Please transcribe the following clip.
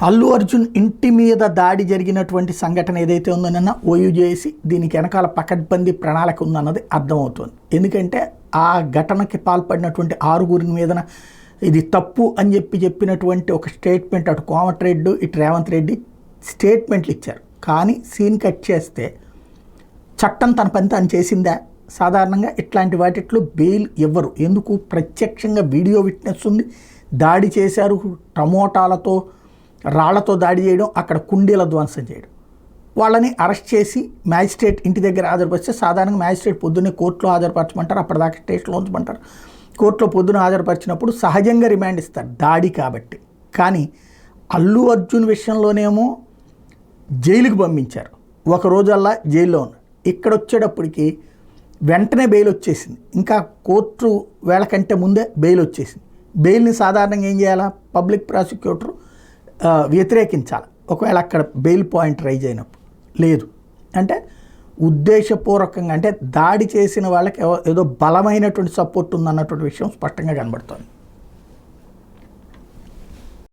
అల్లు అర్జున్ ఇంటి మీద దాడి జరిగినటువంటి సంఘటన ఏదైతే ఉందో నిన్న ఓయూ చేసి దీనికి వెనకాల పకడ్బందీ ప్రణాళిక ఉందన్నది అర్థమవుతుంది. ఎందుకంటే ఆ ఘటనకి పాల్పడినటువంటి 6 మీదన ఇది తప్పు అని చెప్పినటువంటి ఒక స్టేట్మెంట్ అటు కోమటిరెడ్డి ఇటు రేవంత్ రెడ్డి స్టేట్మెంట్లు ఇచ్చారు. కానీ సీన్ కట్ చేస్తే చట్టం తన పని తాను చేసిందా? సాధారణంగా ఇట్లాంటి వాటిట్లో బెయిల్ ఇవ్వరు. ఎందుకు? ప్రత్యక్షంగా వీడియో విట్నెస్ ఉంది. దాడి చేశారు, టమోటాలతో రాళ్లతో దాడి చేయడం, అక్కడ కుండీల ధ్వంసం చేయడం. వాళ్ళని అరెస్ట్ చేసి మ్యాజిస్ట్రేట్ ఇంటి దగ్గర హాజరుపరిస్తే సాధారణంగా మ్యాజిస్ట్రేట్ పొద్దున్నే కోర్టులో హాజరుపరచమంటారు, అప్పటిదాకా స్టేషన్లో ఉంచమంటారు. కోర్టులో పొద్దున హాజరుపరిచినప్పుడు సహజంగా రిమాండ్ ఇస్తారు దాడి కాబట్టి. కానీ అల్లు అర్జున్ విషయంలోనేమో జైలుకి పంపించారు, ఒక రోజల్లా జైల్లో ఉన్నారు. ఇక్కడ వచ్చేటప్పటికి వెంటనే బెయిల్ వచ్చేసింది. ఇంకా కోర్టు వేళ కంటే ముందే బెయిల్ వచ్చేసింది. బెయిల్ని సాధారణంగా ఏం చేయాలా? పబ్లిక్ ప్రాసిక్యూటర్ వ్యతిరేకించాలి ఒకవేళ అక్కడ బెయిల్ పాయింట్ రైజ్ అయినప్పుడు. లేదు అంటే ఉద్దేశపూర్వకంగా, అంటే దాడి చేసిన వాళ్ళకి ఏదో బలమైనటువంటి సపోర్ట్ ఉందన్నటువంటి విషయం స్పష్టంగా కనబడుతుంది.